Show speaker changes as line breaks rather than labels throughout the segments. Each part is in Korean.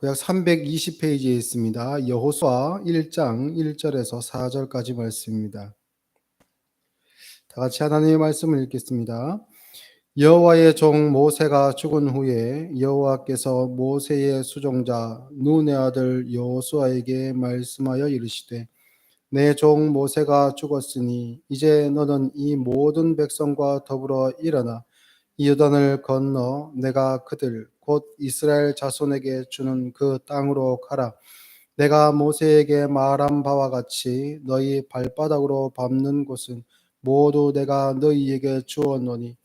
구약 320페이지에 있습니다. 여호수아 1장 1절에서 4절까지 말씀입니다. 다 같이 하나님의 말씀을 읽겠습니다. 여호와의 종 모세가 죽은 후에 여호와께서 모세의 수종자 눈의 아들 여호수아에게 말씀하여 이르시되 내 종 모세가 죽었으니 이제 너는 이 모든 백성과 더불어 일어나 이 요단을 건너 내가 그들 곧 이스라엘 자손에게 주는 그 땅으로 가라. 내가 모세에게 말한 바와 같이 너희 발바닥으로 밟는 곳은 모두 내가 너희에게 주었노니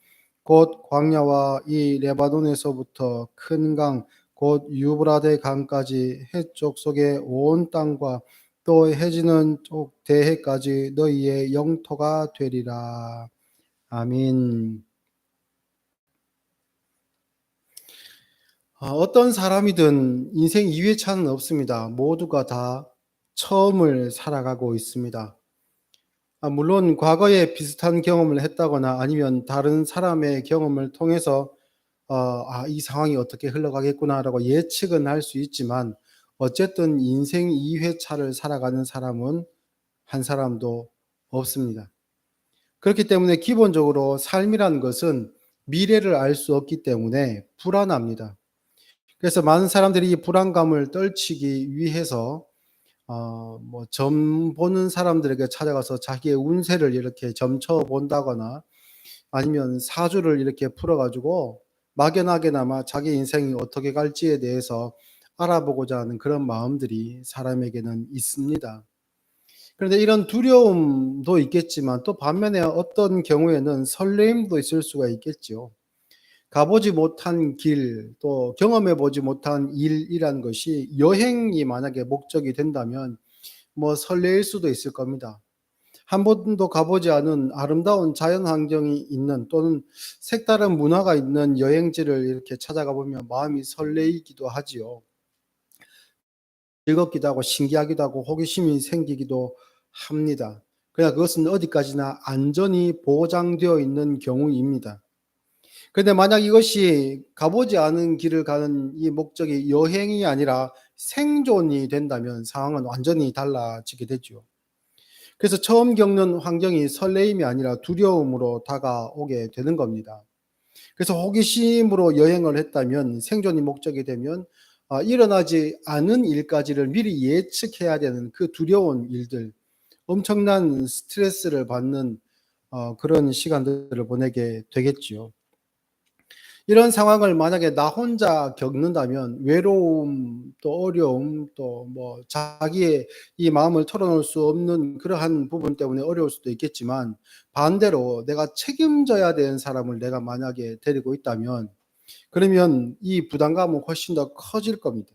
곧 광야와 이 레바논에서부터 큰 강 곧 유브라데 강까지 해쪽 속의 온 땅과 또 해지는 쪽 대해까지 너희의 영토가 되리라. 아멘. 어떤 사람이든 인생 2회차는 없습니다. 모두가 다 처음을 살아가고 있습니다. 물론 과거에 비슷한 경험을 했다거나 아니면 다른 사람의 경험을 통해서 이 상황이 어떻게 흘러가겠구나라고 예측은 할 수 있지만 어쨌든 인생 2회차를 살아가는 사람은 한 사람도 없습니다. 그렇기 때문에 기본적으로 삶이라는 것은 미래를 알 수 없기 때문에 불안합니다. 그래서 많은 사람들이 이 불안감을 떨치기 위해서 점 보는 사람들에게 찾아가서 자기의 운세를 이렇게 점쳐 본다거나 아니면 사주를 이렇게 풀어 가지고 막연하게나마 자기 인생이 어떻게 갈지에 대해서 알아보고자 하는 그런 마음들이 사람에게는 있습니다. 그런데 이런 두려움도 있겠지만 또 반면에 어떤 경우에는 설레임도 있을 수가 있겠죠. 가보지 못한 길, 또 경험해 보지 못한 일이란 것이 여행이 만약에 목적이 된다면 설레일 수도 있을 겁니다. 한 번도 가보지 않은 아름다운 자연 환경이 있는 또는 색다른 문화가 있는 여행지를 이렇게 찾아가 보면 마음이 설레이기도 하지요. 즐겁기도 하고 신기하기도 하고 호기심이 생기기도 합니다. 그러나 그것은 어디까지나 안전이 보장되어 있는 경우입니다. 그런데 만약 이것이 가보지 않은 길을 가는 이 목적이 여행이 아니라 생존이 된다면 상황은 완전히 달라지게 되죠. 그래서 처음 겪는 환경이 설레임이 아니라 두려움으로 다가오게 되는 겁니다. 그래서 호기심으로 여행을 했다면 생존이 목적이 되면 일어나지 않은 일까지를 미리 예측해야 되는 그 두려운 일들, 엄청난 스트레스를 받는 그런 시간들을 보내게 되겠지요. 이런 상황을 만약에 나 혼자 겪는다면 외로움, 또 어려움, 또 자기의 이 마음을 털어놓을 수 없는 그러한 부분 때문에 어려울 수도 있겠지만 반대로 내가 책임져야 되는 사람을 내가 만약에 데리고 있다면 그러면 이 부담감은 훨씬 더 커질 겁니다.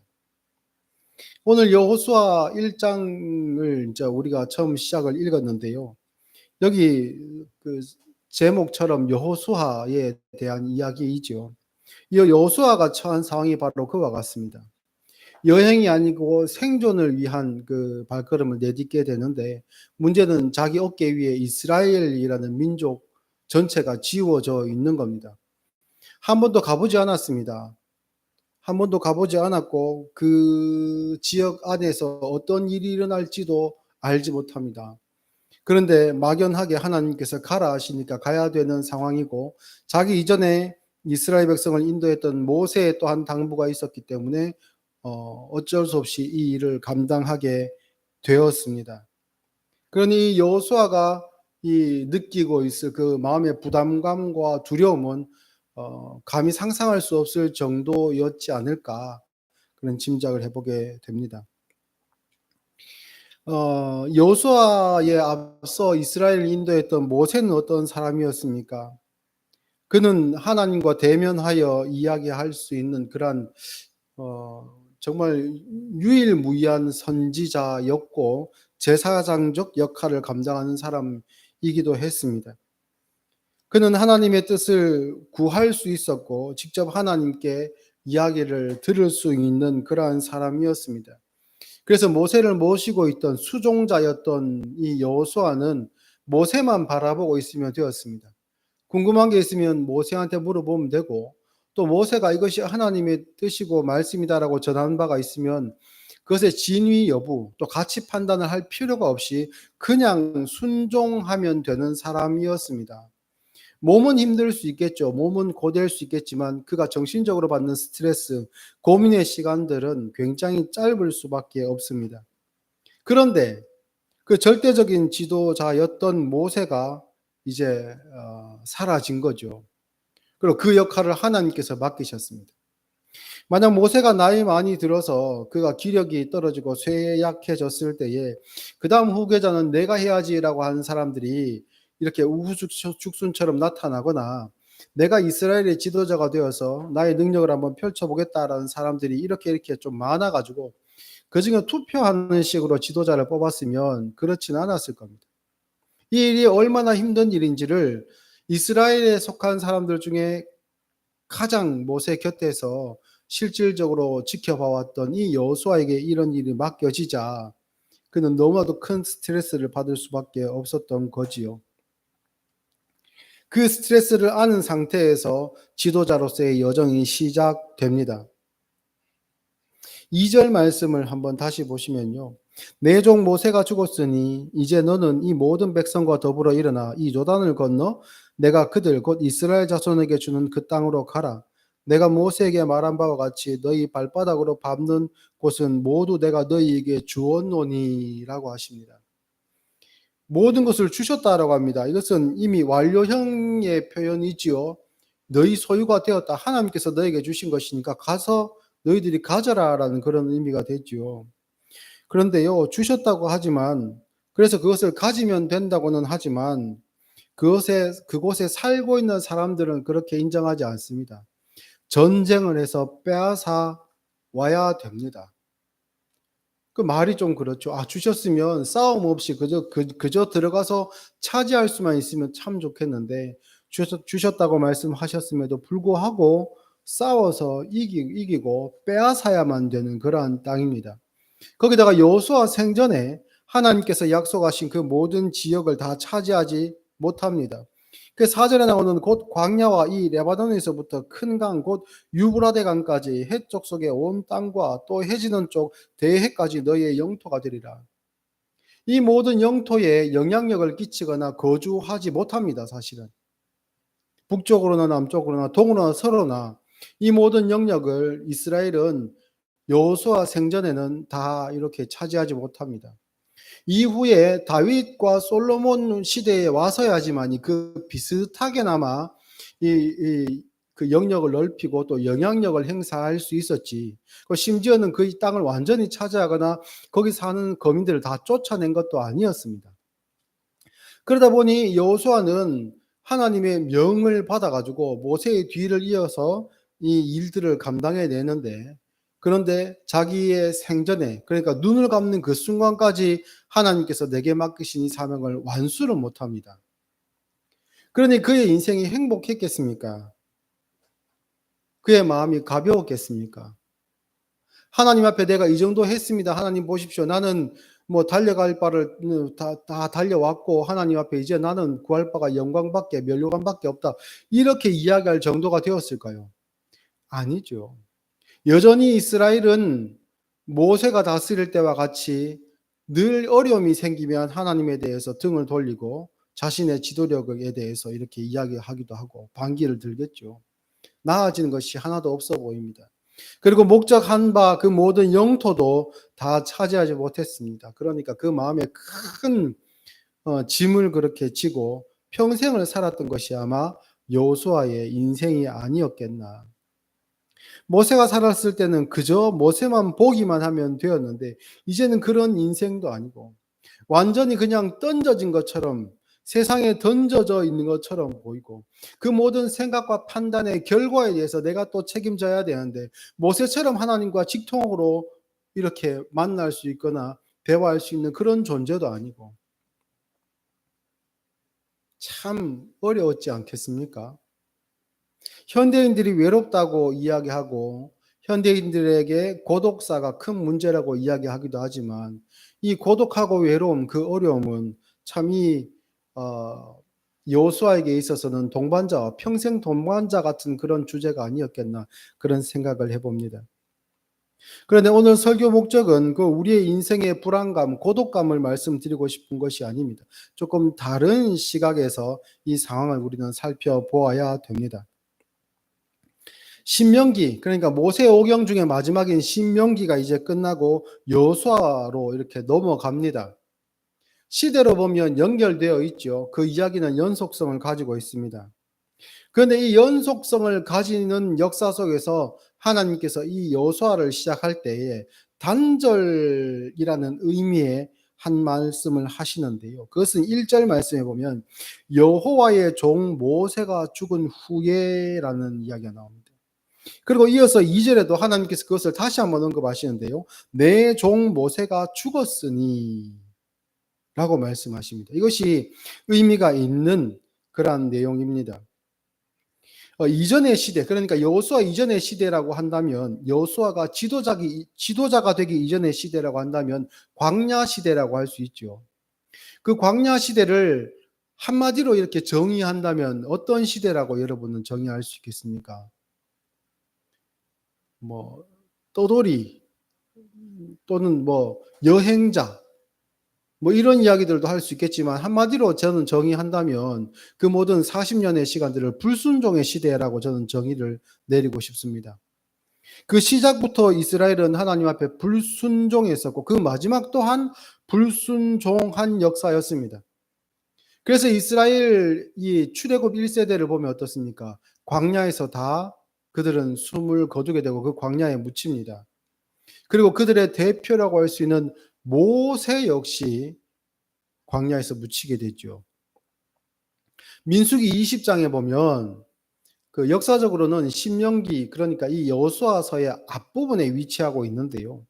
오늘 여호수아 1장을 이제 우리가 처음 시작을 읽었는데요. 여기 그 제목처럼 여호수아에 대한 이야기이죠. 이 여호수아가 처한 상황이 바로 그와 같습니다. 여행이 아니고 생존을 위한 그 발걸음을 내딛게 되는데 문제는 자기 어깨 위에 이스라엘이라는 민족 전체가 지워져 있는 겁니다. 한 번도 가보지 않았습니다. 한 번도 가보지 않았고 그 지역 안에서 어떤 일이 일어날지도 알지 못합니다. 그런데 막연하게 하나님께서 가라 하시니까 가야 되는 상황이고 자기 이전에 이스라엘 백성을 인도했던 모세의 또한 당부가 있었기 때문에 어쩔 수 없이 이 일을 감당하게 되었습니다. 그러니 여호수아가 이 느끼고 있을 그 마음의 부담감과 두려움은 감히 상상할 수 없을 정도였지 않을까 그런 짐작을 해보게 됩니다. 여호수아에 앞서 이스라엘을 인도했던 모세는 어떤 사람이었습니까? 그는 하나님과 대면하여 이야기할 수 있는 그러한 정말 유일무이한 선지자였고 제사장적 역할을 감당하는 사람이기도 했습니다. 그는 하나님의 뜻을 구할 수 있었고 직접 하나님께 이야기를 들을 수 있는 그러한 사람이었습니다. 그래서 모세를 모시고 있던 수종자였던 이 여호수아는 모세만 바라보고 있으면 되었습니다. 궁금한 게 있으면 모세한테 물어보면 되고 또 모세가 이것이 하나님의 뜻이고 말씀이다라고 전한 바가 있으면 그것의 진위 여부 또 가치 판단을 할 필요가 없이 그냥 순종하면 되는 사람이었습니다. 몸은 힘들 수 있겠죠. 몸은 고될 수 있겠지만 그가 정신적으로 받는 스트레스, 고민의 시간들은 굉장히 짧을 수밖에 없습니다. 그런데 그 절대적인 지도자였던 모세가 이제 사라진 거죠. 그리고 그 역할을 하나님께서 맡기셨습니다. 만약 모세가 나이 많이 들어서 그가 기력이 떨어지고 쇠약해졌을 때에 그 다음 후계자는 내가 해야지라고 하는 사람들이 이렇게 우후죽순처럼 나타나거나 내가 이스라엘의 지도자가 되어서 나의 능력을 한번 펼쳐보겠다라는 사람들이 이렇게 좀 많아가지고 그중에 투표하는 식으로 지도자를 뽑았으면 그렇지는 않았을 겁니다. 이 일이 얼마나 힘든 일인지를 이스라엘에 속한 사람들 중에 가장 모세 곁에서 실질적으로 지켜봐왔던 이 여호수아에게 이런 일이 맡겨지자 그는 너무나도 큰 스트레스를 받을 수밖에 없었던 거지요. 그 스트레스를 아는 상태에서 지도자로서의 여정이 시작됩니다. 2절 말씀을 한번 다시 보시면요. 내 종 모세가 죽었으니 이제 너는 이 모든 백성과 더불어 일어나 이 요단을 건너 내가 그들 곧 이스라엘 자손에게 주는 그 땅으로 가라. 내가 모세에게 말한 바와 같이 너희 발바닥으로 밟는 곳은 모두 내가 너희에게 주었노니라고 하십니다. 모든 것을 주셨다라고 합니다. 이것은 이미 완료형의 표현이지요. 너희 소유가 되었다. 하나님께서 너에게 주신 것이니까 가서 너희들이 가져라라는 그런 의미가 되지요. 그런데요, 주셨다고 하지만 그래서 그것을 가지면 된다고는 하지만 그곳에 살고 있는 사람들은 그렇게 인정하지 않습니다. 전쟁을 해서 빼앗아 와야 됩니다. 그 말이 좀 그렇죠. 주셨으면 싸움 없이 그저 들어가서 차지할 수만 있으면 참 좋겠는데 주셨다고 말씀하셨음에도 불구하고 싸워서 이기고 빼앗아야만 되는 그러한 땅입니다. 거기다가 여호수아 생전에 하나님께서 약속하신 그 모든 지역을 다 차지하지 못합니다. 그 4절에 나오는 곧 광야와 이 레바논에서부터 큰 강 곧 유브라데 강까지 해쪽 속의 온 땅과 또 해지는 쪽 대해까지 너희의 영토가 되리라. 이 모든 영토에 영향력을 끼치거나 거주하지 못합니다. 사실은 북쪽으로나 남쪽으로나 동으로나 서로나 이 모든 영역을 이스라엘은 여호수아 생전에는 다 이렇게 차지하지 못합니다. 이후에 다윗과 솔로몬 시대에 와서야지만이 그 비슷하게나마 그 영역을 넓히고 또 영향력을 행사할 수 있었지. 심지어는 그 땅을 완전히 차지하거나 거기 사는 거민들을 다 쫓아낸 것도 아니었습니다. 그러다 보니 여호수아는 하나님의 명을 받아가지고 모세의 뒤를 이어서 이 일들을 감당해 내는데 그런데 자기의 생전에 그러니까 눈을 감는 그 순간까지 하나님께서 내게 맡기신 이 사명을 완수를 못합니다. 그러니 그의 인생이 행복했겠습니까? 그의 마음이 가벼웠겠습니까? 하나님 앞에 내가 이 정도 했습니다. 하나님 보십시오. 나는 뭐 달려갈 바를 다 달려왔고 하나님 앞에 이제 나는 구할 바가 영광밖에 면류관밖에 없다. 이렇게 이야기할 정도가 되었을까요? 아니죠. 여전히 이스라엘은 모세가 다스릴 때와 같이 늘 어려움이 생기면 하나님에 대해서 등을 돌리고 자신의 지도력에 대해서 이렇게 이야기하기도 하고 반기를 들겠죠. 나아지는 것이 하나도 없어 보입니다. 그리고 목적한 바 그 모든 영토도 다 차지하지 못했습니다. 그러니까 그 마음에 큰 짐을 그렇게 지고 평생을 살았던 것이 아마 여호수아의 인생이 아니었겠나. 모세가 살았을 때는 그저 모세만 보기만 하면 되었는데 이제는 그런 인생도 아니고 완전히 그냥 던져진 것처럼 세상에 던져져 있는 것처럼 보이고 그 모든 생각과 판단의 결과에 대해서 내가 또 책임져야 되는데 모세처럼 하나님과 직통으로 이렇게 만날 수 있거나 대화할 수 있는 그런 존재도 아니고 참 어려웠지 않겠습니까? 현대인들이 외롭다고 이야기하고 현대인들에게 고독사가 큰 문제라고 이야기하기도 하지만 이 고독하고 외로움 그 어려움은 참이 여호수아에게 있어서는 동반자, 평생 동반자 같은 그런 주제가 아니었겠나 그런 생각을 해봅니다. 그런데 오늘 설교 목적은 그 우리의 인생의 불안감, 고독감을 말씀드리고 싶은 것이 아닙니다. 조금 다른 시각에서 이 상황을 우리는 살펴보아야 됩니다. 신명기, 그러니까 모세 오경 중에 마지막인 신명기가 이제 끝나고 여호수아로 이렇게 넘어갑니다. 시대로 보면 연결되어 있죠. 그 이야기는 연속성을 가지고 있습니다. 그런데 이 연속성을 가지는 역사 속에서 하나님께서 이 여호수아를 시작할 때에 단절이라는 의미의 한 말씀을 하시는데요. 그것은 1절 말씀에 보면 여호와의 종 모세가 죽은 후에라는 이야기가 나옵니다. 그리고 이어서 2절에도 하나님께서 그것을 다시 한번 언급하시는데요. 내 종 모세가 죽었으니 라고 말씀하십니다. 이것이 의미가 있는 그러한 내용입니다. 이전의 시대, 그러니까 여호수아 이전의 시대라고 한다면, 여호수아가 지도자가 되기 이전의 시대라고 한다면 광야 시대라고 할 수 있죠. 그 광야 시대를 한마디로 이렇게 정의한다면 어떤 시대라고 여러분은 정의할 수 있겠습니까? 뭐 떠돌이 또는 뭐 여행자 뭐 이런 이야기들도 할 수 있겠지만 한마디로 저는 정의한다면 그 모든 40년의 시간들을 불순종의 시대라고 저는 정의를 내리고 싶습니다. 그 시작부터 이스라엘은 하나님 앞에 불순종했었고 그 마지막 또한 불순종한 역사였습니다. 그래서 이스라엘이 출애굽 1세대를 보면 어떻습니까? 광야에서 다 그들은 숨을 거두게 되고 그 광야에 묻힙니다. 그리고 그들의 대표라고 할 수 있는 모세 역시 광야에서 묻히게 되죠. 민수기 20장에 보면 그 역사적으로는 신명기, 그러니까 이 여호수아서의 앞부분에 위치하고 있는데요.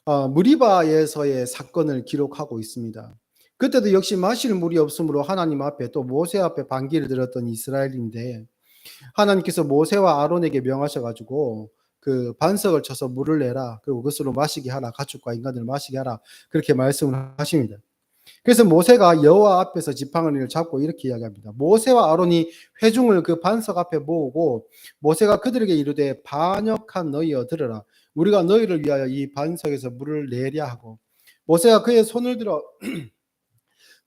무리바에서의 사건을 기록하고 있습니다. 그때도 역시 마실 물이 없으므로 하나님 앞에 또 모세 앞에 반기를 들었던 이스라엘인데 하나님께서 모세와 아론에게 명하셔가지고 그 반석을 쳐서 물을 내라, 그리고 그것으로 마시게 하라, 가축과 인간들을 마시게 하라, 그렇게 말씀을 하십니다. 그래서 모세가 여호와 앞에서 지팡이를 잡고 이렇게 이야기합니다. 모세와 아론이 회중을 그 반석 앞에 모으고 모세가 그들에게 이르되 반역한 너희여 들으라. 우리가 너희를 위하여 이 반석에서 물을 내랴 하고 모세가 그의 손을 들어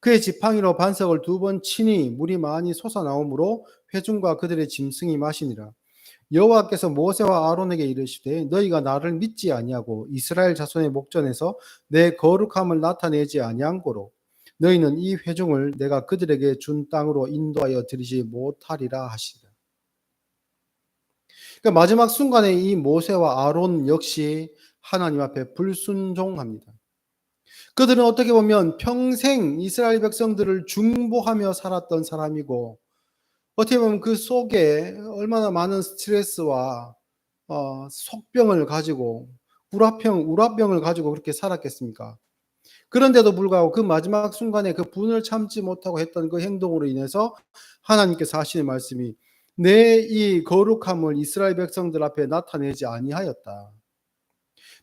그의 지팡이로 반석을 2번 치니 물이 많이 솟아나오므로 회중과 그들의 짐승이 마시니라. 여호와께서 모세와 아론에게 이르시되 너희가 나를 믿지 아니하고 이스라엘 자손의 목전에서 내 거룩함을 나타내지 아니한 고로 너희는 이 회중을 내가 그들에게 준 땅으로 인도하여 드리지 못하리라 하시니라. 그러니까 마지막 순간에 이 모세와 아론 역시 하나님 앞에 불순종합니다. 그들은 어떻게 보면 평생 이스라엘 백성들을 중보하며 살았던 사람이고 어떻게 보면 그 속에 얼마나 많은 스트레스와 속병을 가지고 우라병을 가지고 그렇게 살았겠습니까? 그런데도 불구하고 그 마지막 순간에 그 분을 참지 못하고 했던 그 행동으로 인해서 하나님께서 하시는 말씀이 내 이 거룩함을 이스라엘 백성들 앞에 나타내지 아니하였다.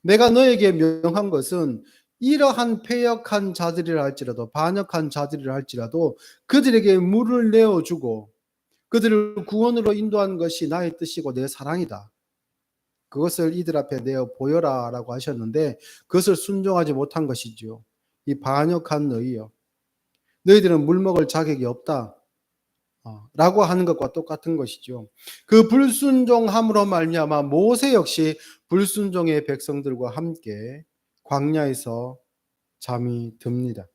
내가 너에게 명한 것은 이러한 패역한 자들이라 할지라도 반역한 자들이라 할지라도 그들에게 물을 내어주고 그들을 구원으로 인도하는 것이 나의 뜻이고 내 사랑이다. 그것을 이들 앞에 내어 보여라 라고 하셨는데 그것을 순종하지 못한 것이지요. 이 반역한 너희여, 너희들은 물 먹을 자격이 없다 라고 하는 것과 똑같은 것이죠. 그 불순종함으로 말미암아 모세 역시 불순종의 백성들과 함께 광야에서 잠이 듭니다.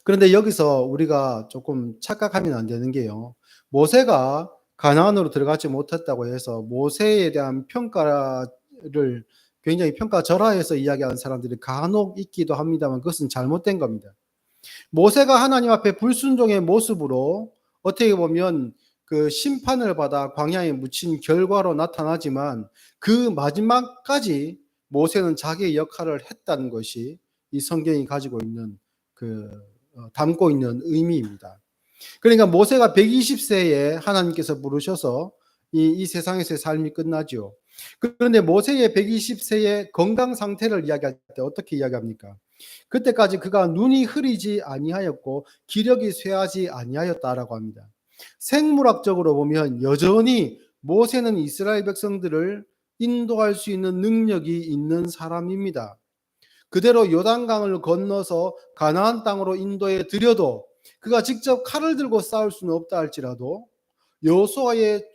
그런데 여기서 우리가 조금 착각하면 안 되는 게요. 모세가 가나안으로 들어가지 못했다고 해서 모세에 대한 평가를 굉장히 평가절하해서 이야기하는 사람들이 간혹 있기도 합니다만 그것은 잘못된 겁니다. 모세가 하나님 앞에 불순종의 모습으로 어떻게 보면 그 심판을 받아 광야에 묻힌 결과로 나타나지만 그 마지막까지 모세는 자기의 역할을 했다는 것이 이 성경이 가지고 있는 담고 있는 의미입니다. 그러니까 모세가 120세에 하나님께서 부르셔서 이 세상에서의 삶이 끝나죠. 그런데 모세의 120세의 건강 상태를 이야기할 때 어떻게 이야기합니까? 그때까지 그가 눈이 흐리지 아니하였고 기력이 쇠하지 아니하였다라고 합니다. 생물학적으로 보면 여전히 모세는 이스라엘 백성들을 인도할 수 있는 능력이 있는 사람입니다. 그대로 요단강을 건너서 가나안 땅으로 인도해 드려도 그가 직접 칼을 들고 싸울 수는 없다 할지라도 여호수아의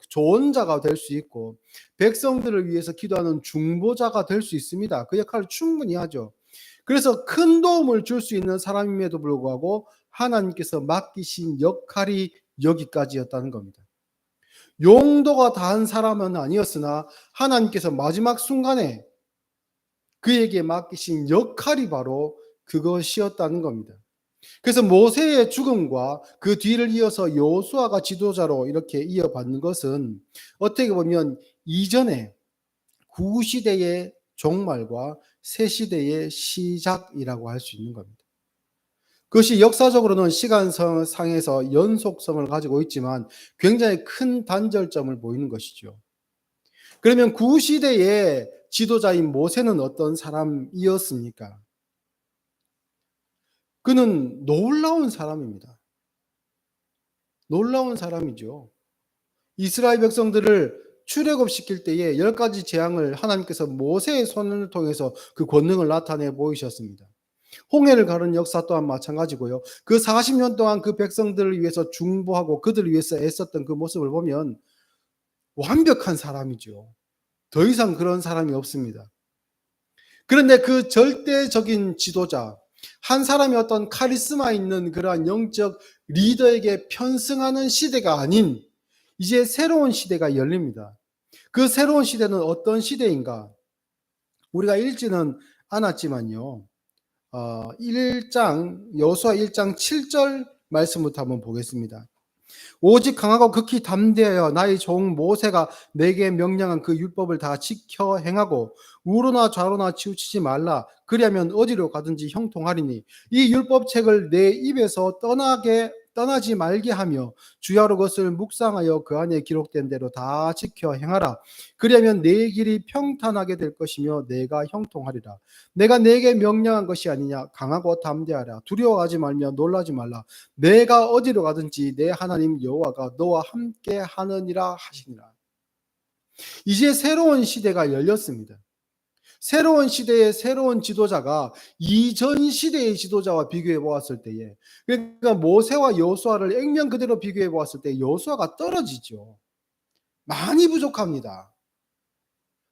조언자가 될 수 있고 백성들을 위해서 기도하는 중보자가 될 수 있습니다. 그 역할을 충분히 하죠. 그래서 큰 도움을 줄 수 있는 사람임에도 불구하고 하나님께서 맡기신 역할이 여기까지였다는 겁니다. 용도가 다한 사람은 아니었으나 하나님께서 마지막 순간에 그에게 맡기신 역할이 바로 그것이었다는 겁니다. 그래서 모세의 죽음과 그 뒤를 이어서 여호수아가 지도자로 이렇게 이어받는 것은 어떻게 보면 이전에 구시대의 종말과 새시대의 시작이라고 할 수 있는 겁니다. 그것이 역사적으로는 시간상에서 연속성을 가지고 있지만 굉장히 큰 단절점을 보이는 것이죠. 그러면 구시대의 지도자인 모세는 어떤 사람이었습니까? 그는 놀라운 사람입니다. 놀라운 사람이죠. 이스라엘 백성들을 출애굽시킬 때에 10가지 재앙을 하나님께서 모세의 손을 통해서 그 권능을 나타내 보이셨습니다. 홍해를 가른 역사 또한 마찬가지고요. 그 40년 동안 그 백성들을 위해서 중보하고 그들을 위해서 애썼던 그 모습을 보면 완벽한 사람이죠. 더 이상 그런 사람이 없습니다. 그런데 그 절대적인 지도자, 한 사람이 어떤 카리스마 있는 그러한 영적 리더에게 편승하는 시대가 아닌 이제 새로운 시대가 열립니다. 그 새로운 시대는 어떤 시대인가? 우리가 읽지는 않았지만요. 여호수아 1장 7절 말씀부터 한번 보겠습니다. 오직 강하고 극히 담대하여 나의 종 모세가 내게 명령한 그 율법을 다 지켜 행하고 우로나 좌로나 치우치지 말라. 그리하면 어디로 가든지 형통하리니 이 율법책을 내 입에서 떠나지 말게 하며 주야로 그것을 묵상하여 그 안에 기록된 대로 다 지켜 행하라. 그리하면 내 길이 평탄하게 될 것이며 내가 형통하리라. 내가 내게 명령한 것이 아니냐. 강하고 담대하라. 두려워하지 말며 놀라지 말라. 내가 어디로 가든지 내 하나님 여호와가 너와 함께 하느니라 하시니라. 이제 새로운 시대가 열렸습니다. 새로운 시대의 새로운 지도자가 이전 시대의 지도자와 비교해 보았을 때에, 그러니까 모세와 여호수아를 액면 그대로 비교해 보았을 때 여호수아가 떨어지죠. 많이 부족합니다.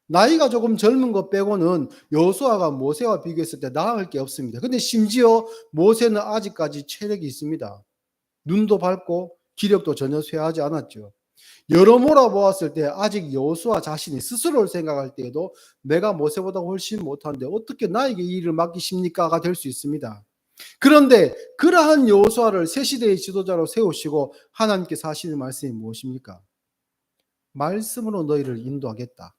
나이가 조금 젊은 것 빼고는 여호수아가 모세와 비교했을 때 나을 게 없습니다. 근데 심지어 모세는 아직까지 체력이 있습니다. 눈도 밝고 기력도 전혀 쇠하지 않았죠. 여러모로 보았을 때 아직 여호수아 자신이 스스로를 생각할 때에도 내가 모세보다 훨씬 못한데 어떻게 나에게 이 일을 맡기십니까가 될 수 있습니다. 그런데 그러한 여호수아를 새 시대의 지도자로 세우시고 하나님께서 하시는 말씀이 무엇입니까? 말씀으로 너희를 인도하겠다.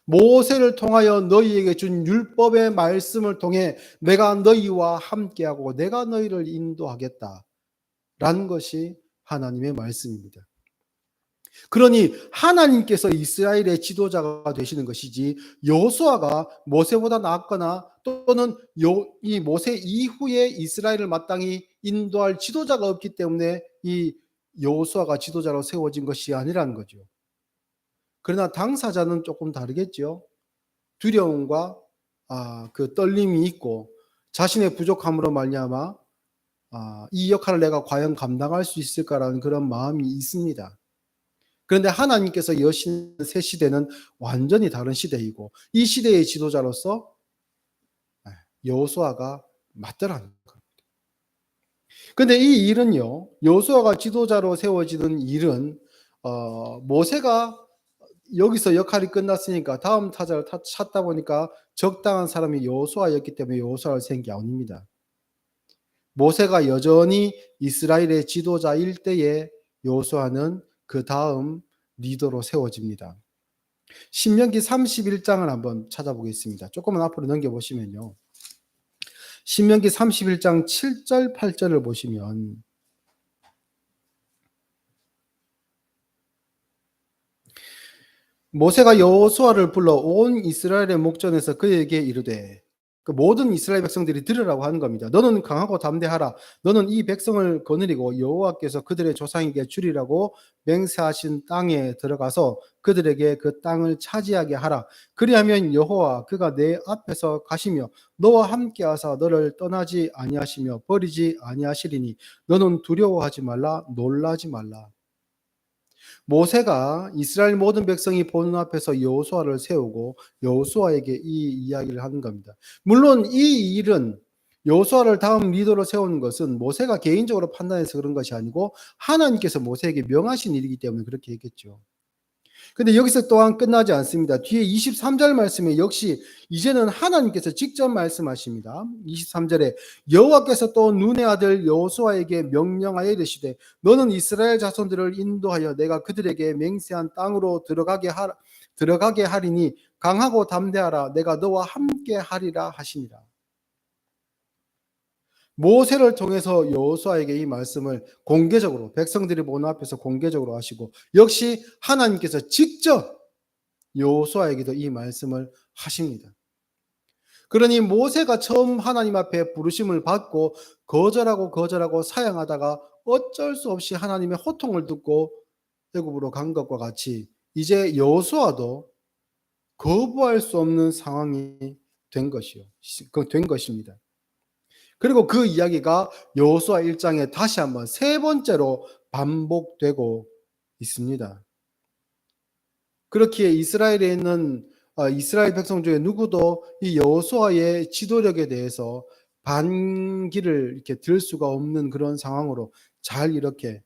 모세를 통하여 너희에게 준 율법의 말씀을 통해 내가 너희와 함께하고 내가 너희를 인도하겠다. 라는 것이 하나님의 말씀입니다. 그러니 하나님께서 이스라엘의 지도자가 되시는 것이지 여호수아가 모세보다 낫거나 또는 이 모세 이후에 이스라엘을 마땅히 인도할 지도자가 없기 때문에 이 여호수아가 지도자로 세워진 것이 아니라는 거죠. 그러나 당사자는 조금 다르겠죠. 두려움과 그 떨림이 있고 자신의 부족함으로 말미암아 이 역할을 내가 과연 감당할 수 있을까라는 그런 마음이 있습니다. 그런데 하나님께서 여신 새 시대는 완전히 다른 시대이고 이 시대의 지도자로서 여호수아가 맞더라는 겁니다. 그런데 이 일은요, 여호수아가 지도자로 세워지는 일은 모세가 여기서 역할이 끝났으니까 다음 타자를 찾다 보니까 적당한 사람이 여호수아였기 때문에 여호수아를 세운 게 아닙니다. 모세가 여전히 이스라엘의 지도자일 때에 여호수아는 그 다음 리더로 세워집니다. 신명기 31장을 한번 찾아보겠습니다. 조금만 앞으로 넘겨보시면요. 신명기 31장 7절 8절을 보시면 모세가 여호수아를 불러 온 이스라엘의 목전에서 그에게 이르되, 그 모든 이스라엘 백성들이 들으라고 하는 겁니다. 너는 강하고 담대하라. 너는 이 백성을 거느리고 여호와께서 그들의 조상에게 주리라고 맹세하신 땅에 들어가서 그들에게 그 땅을 차지하게 하라. 그리하면 여호와 그가 내 앞에서 가시며 너와 함께하사 너를 떠나지 아니하시며 버리지 아니하시리니 너는 두려워하지 말라, 놀라지 말라. 모세가 이스라엘 모든 백성이 보는 앞에서 여호수아를 세우고 여호수아에게 이 이야기를 하는 겁니다. 물론 이 일은 여호수아를 다음 리더로 세우는 것은 모세가 개인적으로 판단해서 그런 것이 아니고 하나님께서 모세에게 명하신 일이기 때문에 그렇게 했겠죠. 근데 여기서 또한 끝나지 않습니다. 뒤에 23절 말씀에 역시 이제는 하나님께서 직접 말씀하십니다. 23절에 여호와께서 또 눈의 아들 여호수아에게 명령하여 이르시되 너는 이스라엘 자손들을 인도하여 내가 그들에게 맹세한 땅으로 들어가게 하리니 강하고 담대하라. 내가 너와 함께 하리라 하시니라. 모세를 통해서 여호수아에게 이 말씀을 공개적으로 백성들이 보는 앞에서 공개적으로 하시고, 역시 하나님께서 직접 여호수아에게도 이 말씀을 하십니다. 그러니 모세가 처음 하나님 앞에 부르심을 받고 거절하고 사양하다가 어쩔 수 없이 하나님의 호통을 듣고 애굽으로 간 것과 같이 이제 여호수아도 거부할 수 없는 상황이 된 것입니다. 그리고 그 이야기가 여호수아 1장에 다시 한번 세 번째로 반복되고 있습니다. 그렇기에 이스라엘에 있는 이스라엘 백성 중에 누구도 이 여호수아의 지도력에 대해서 반기를 이렇게 들 수가 없는 그런 상황으로 잘 이렇게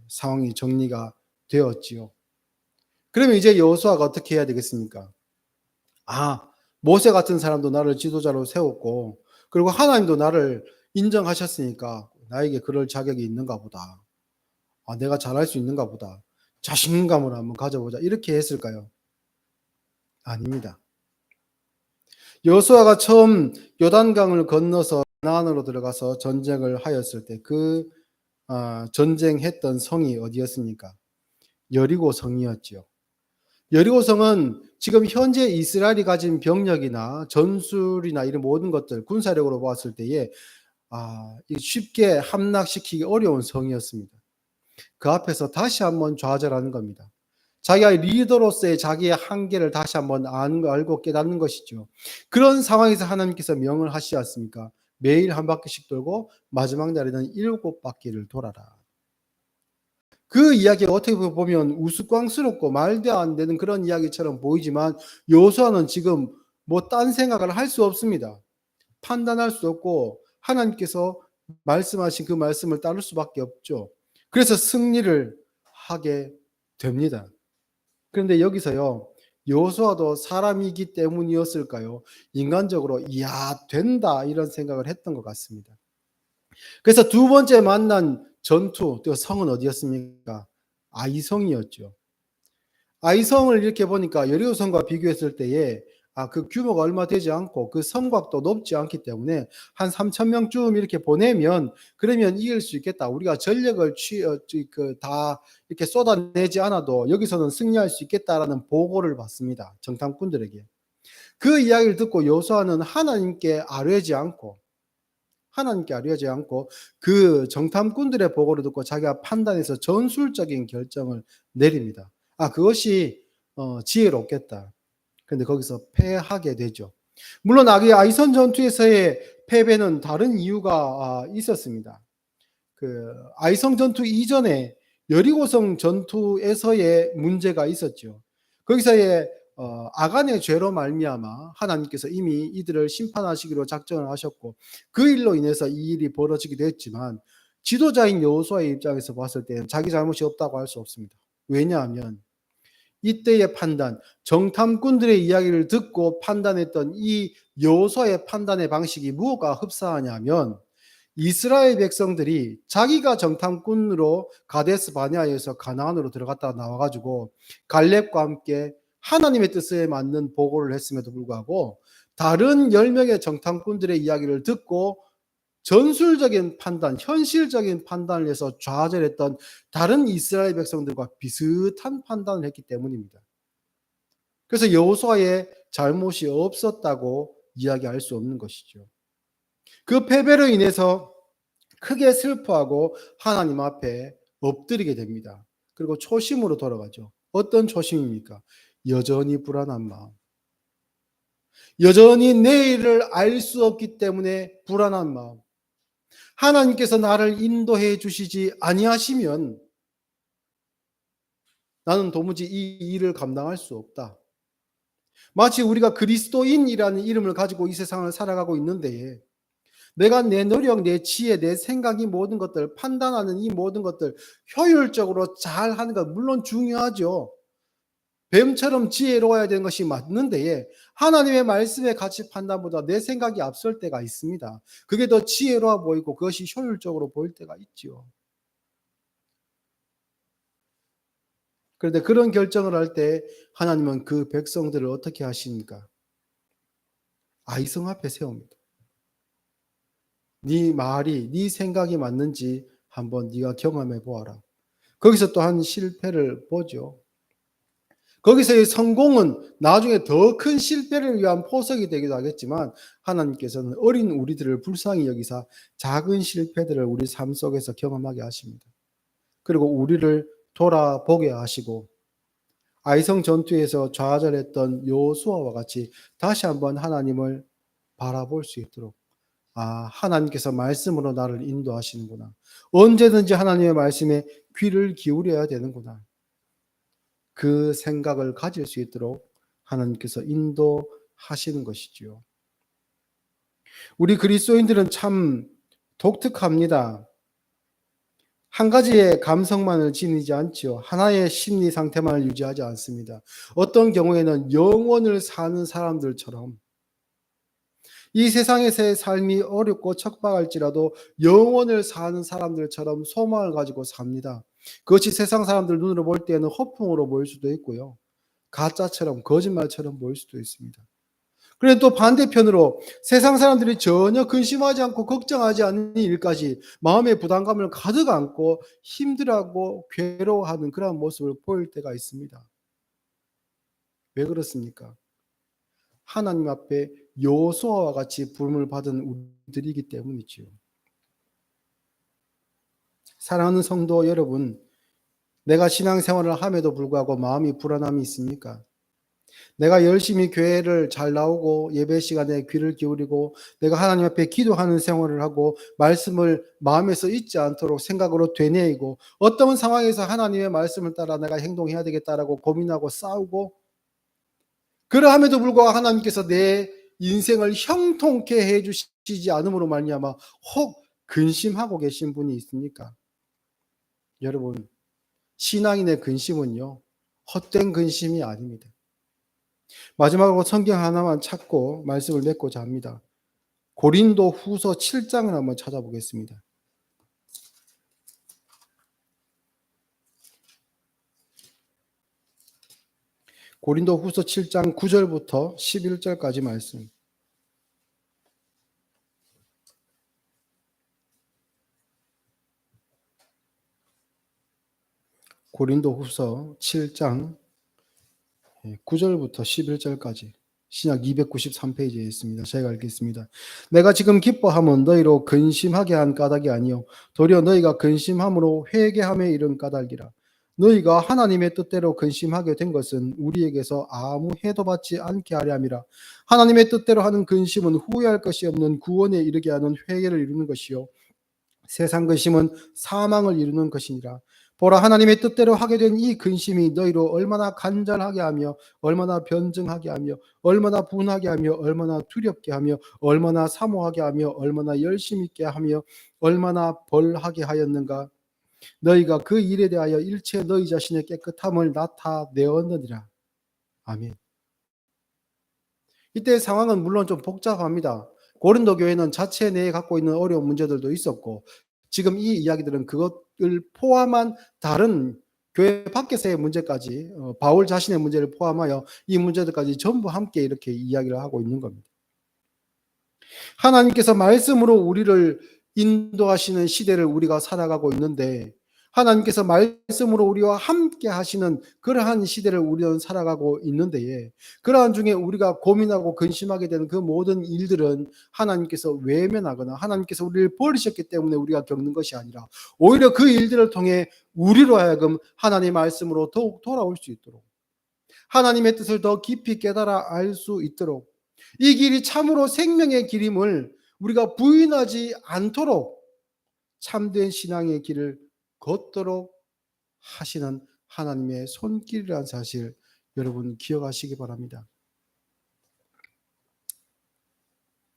상황이 정리가 되었지요. 그러면 이제 여호수아가 어떻게 해야 되겠습니까? 아, 모세 같은 사람도 나를 지도자로 세웠고, 그리고 하나님도 나를 인정하셨으니까 나에게 그럴 자격이 있는가 보다. 아, 내가 잘할 수 있는가 보다. 자신감을 한번 가져보자. 이렇게 했을까요? 아닙니다. 여호수아가 처음 요단강을 건너서 가나안으로 들어가서 전쟁을 하였을 때 전쟁했던 성이 어디였습니까? 여리고 성이었지요. 여리고 성은 지금 현재 이스라엘이 가진 병력이나 전술이나 이런 모든 것들 군사력으로 봤을 때에 쉽게 함락시키기 어려운 성이었습니다. 그 앞에서 다시 한번 좌절하는 겁니다. 자기가 리더로서의 자기의 한계를 다시 한번 알고 깨닫는 것이죠. 그런 상황에서 하나님께서 명을 하시지 않습니까? 매일 한 바퀴씩 돌고 마지막 날에는 7바퀴를 돌아라. 그 이야기가 어떻게 보면 우스꽝스럽고 말도 안 되는 그런 이야기처럼 보이지만 여호수아는 지금 뭐 딴 생각을 할 수 없습니다. 판단할 수 없고 하나님께서 말씀하신 그 말씀을 따를 수밖에 없죠. 그래서 승리를 하게 됩니다. 그런데 여기서요, 여호수아도 사람이기 때문이었을까요? 인간적으로 이야 된다 이런 생각을 했던 것 같습니다. 그래서 두 번째 만난 전투, 또 성은 어디였습니까? 아이성이었죠. 아이성을 이렇게 보니까 여리고성과 비교했을 때에 그 규모가 얼마 되지 않고 그 성곽도 높지 않기 때문에 한 3천 명쯤 이렇게 보내면 그러면 이길 수 있겠다. 우리가 전력을 다 이렇게 쏟아내지 않아도 여기서는 승리할 수 있겠다라는 보고를 받습니다. 정탐꾼들에게. 그 이야기를 듣고 여호수아는 하나님께 아뢰지 않고 그 정탐꾼들의 보고를 듣고 자기가 판단해서 전술적인 결정을 내립니다. 그것이 지혜롭겠다. 그런데 거기서 패하게 되죠. 물론 아이선 전투에서의 패배는 다른 이유가 있었습니다. 그 아이성 전투 이전에 여리고성 전투에서의 문제가 있었죠. 거기서의 아간의 죄로 말미암아 하나님께서 이미 이들을 심판하시기로 작정을 하셨고 그 일로 인해서 이 일이 벌어지기도 했지만 지도자인 여호수아의 입장에서 봤을 때는 자기 잘못이 없다고 할 수 없습니다. 왜냐하면 이때의 판단, 정탐꾼들의 이야기를 듣고 판단했던 이 여호수아의 판단의 방식이 무엇과 흡사하냐면 이스라엘 백성들이 자기가 정탐꾼으로 가데스 바네아에서 가나안으로 들어갔다가 나와가지고 갈렙과 함께 하나님의 뜻에 맞는 보고를 했음에도 불구하고 다른 10명의 정탐꾼들의 이야기를 듣고 전술적인 판단, 현실적인 판단을 해서 좌절했던 다른 이스라엘 백성들과 비슷한 판단을 했기 때문입니다. 그래서 여호수아의 잘못이 없었다고 이야기할 수 없는 것이죠. 그 패배로 인해서 크게 슬퍼하고 하나님 앞에 엎드리게 됩니다. 그리고 초심으로 돌아가죠. 어떤 초심입니까? 여전히 불안한 마음. 여전히 내일을 알 수 없기 때문에 불안한 마음. 하나님께서 나를 인도해 주시지 아니하시면 나는 도무지 이 일을 감당할 수 없다. 마치 우리가 그리스도인이라는 이름을 가지고 이 세상을 살아가고 있는데 내가 내 노력, 내 지혜, 내 생각이 모든 것들, 판단하는 이 모든 것들 효율적으로 잘 하는 것 물론 중요하죠. 뱀처럼 지혜로워야 되는 것이 맞는데 하나님의 말씀의 가치 판단보다 내 생각이 앞설 때가 있습니다. 그게 더 지혜로워 보이고 그것이 효율적으로 보일 때가 있지요. 그런데 그런 결정을 할 때 하나님은 그 백성들을 어떻게 하십니까? 아이성 앞에 세웁니다. 네 말이 네 생각이 맞는지 한번 네가 경험해 보아라. 거기서 또한 실패를 보죠. 거기서의 성공은 나중에 더 큰 실패를 위한 포석이 되기도 하겠지만 하나님께서는 어린 우리들을 불쌍히 여기사 작은 실패들을 우리 삶 속에서 경험하게 하십니다. 그리고 우리를 돌아보게 하시고 아이성 전투에서 좌절했던 여호수아와 같이 다시 한번 하나님을 바라볼 수 있도록 하나님께서 말씀으로 나를 인도하시는구나. 언제든지 하나님의 말씀에 귀를 기울여야 되는구나. 그 생각을 가질 수 있도록 하나님께서 인도하시는 것이지요. 우리 그리스도인들은 참 독특합니다. 한 가지의 감성만을 지니지 않지요. 하나의 심리 상태만을 유지하지 않습니다. 어떤 경우에는 영혼을 사는 사람들처럼 이 세상에서의 삶이 어렵고 척박할지라도 영혼을 사는 사람들처럼 소망을 가지고 삽니다. 그것이 세상 사람들 눈으로 볼 때는 허풍으로 보일 수도 있고요. 가짜처럼 거짓말처럼 보일 수도 있습니다. 그런데 또 반대편으로 세상 사람들이 전혀 근심하지 않고 걱정하지 않는 일까지 마음의 부담감을 가득 안고 힘들어하고 괴로워하는 그런 모습을 보일 때가 있습니다. 왜 그렇습니까? 하나님 앞에 여호수아와 같이 부름을 받은 우리들이기 때문이지요. 사랑하는 성도 여러분, 내가 신앙생활을 함에도 불구하고 마음이 불안함이 있습니까? 내가 열심히 교회를 잘 나오고 예배 시간에 귀를 기울이고 내가 하나님 앞에 기도하는 생활을 하고 말씀을 마음에서 잊지 않도록 생각으로 되뇌이고 어떤 상황에서 하나님의 말씀을 따라 내가 행동해야 되겠다라고 고민하고 싸우고 그러함에도 불구하고 하나님께서 내 인생을 형통케 해주시지 않음으로 말미암아 혹 근심하고 계신 분이 있습니까? 여러분, 신앙인의 근심은요 헛된 근심이 아닙니다. 마지막으로 성경 하나만 찾고 말씀을 맺고자 합니다. 고린도 후서 7장을 한번 찾아보겠습니다. 고린도 후서 7장 9절부터 11절까지 말씀. 고린도 후서 7장 9절부터 11절까지 신약 293페이지에 있습니다. 제가 읽겠습니다. 내가 지금 기뻐함은 너희로 근심하게 한 까닭이 아니요 도리어 너희가 근심함으로 회개함에 이른 까닭이라. 너희가 하나님의 뜻대로 근심하게 된 것은 우리에게서 아무 해도 받지 않게 하려 함이라. 하나님의 뜻대로 하는 근심은 후회할 것이 없는 구원에 이르게 하는 회개를 이루는 것이요 세상 근심은 사망을 이루는 것이니라. 보라, 하나님의 뜻대로 하게 된 이 근심이 너희로 얼마나 간절하게 하며 얼마나 변증하게 하며 얼마나 분하게 하며 얼마나 두렵게 하며 얼마나 사모하게 하며 얼마나 열심 있게 하며 얼마나 벌하게 하였는가. 너희가 그 일에 대하여 일체 너희 자신의 깨끗함을 나타내었느니라. 아멘. 이때 상황은 물론 좀 복잡합니다. 고린도 교회는 자체 내에 갖고 있는 어려운 문제들도 있었고 지금 이 이야기들은 그것을 포함한 다른 교회 밖에서의 문제까지 바울 자신의 문제를 포함하여 이 문제들까지 전부 함께 이렇게 이야기를 하고 있는 겁니다. 하나님께서 말씀으로 우리를 인도하시는 시대를 우리가 살아가고 있는데 하나님께서 말씀으로 우리와 함께 하시는 그러한 시대를 우리는 살아가고 있는데, 그러한 중에 우리가 고민하고 근심하게 되는 그 모든 일들은 하나님께서 외면하거나 하나님께서 우리를 버리셨기 때문에 우리가 겪는 것이 아니라, 오히려 그 일들을 통해 우리로 하여금 하나님의 말씀으로 더욱 돌아올 수 있도록, 하나님의 뜻을 더 깊이 깨달아 알 수 있도록, 이 길이 참으로 생명의 길임을 우리가 부인하지 않도록 참된 신앙의 길을 걷도록 하시는 하나님의 손길이라는 사실, 여러분 기억하시기 바랍니다.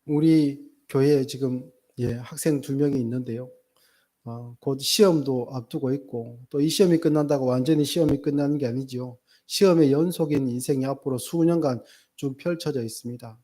우리 교회에 지금 학생 2명이 있는데요. 곧 시험도 앞두고 있고, 또 이 시험이 끝난다고 완전히 시험이 끝나는 게 아니죠. 시험의 연속인 인생이 앞으로 수년간 쭉 펼쳐져 있습니다.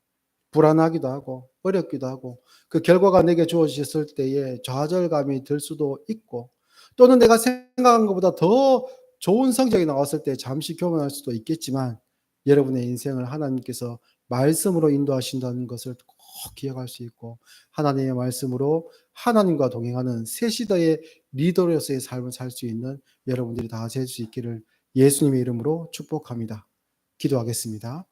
불안하기도 하고 어렵기도 하고, 그 결과가 내게 주어졌을 때에 좌절감이 들 수도 있고, 또는 내가 생각한 것보다 더 좋은 성적이 나왔을 때 잠시 교만할 수도 있겠지만, 여러분의 인생을 하나님께서 말씀으로 인도하신다는 것을 꼭 기억할 수 있고, 하나님의 말씀으로 하나님과 동행하는 새 시대의 리더로서의 삶을 살 수 있는 여러분들이 다 될 수 있기를 예수님의 이름으로 축복합니다. 기도하겠습니다.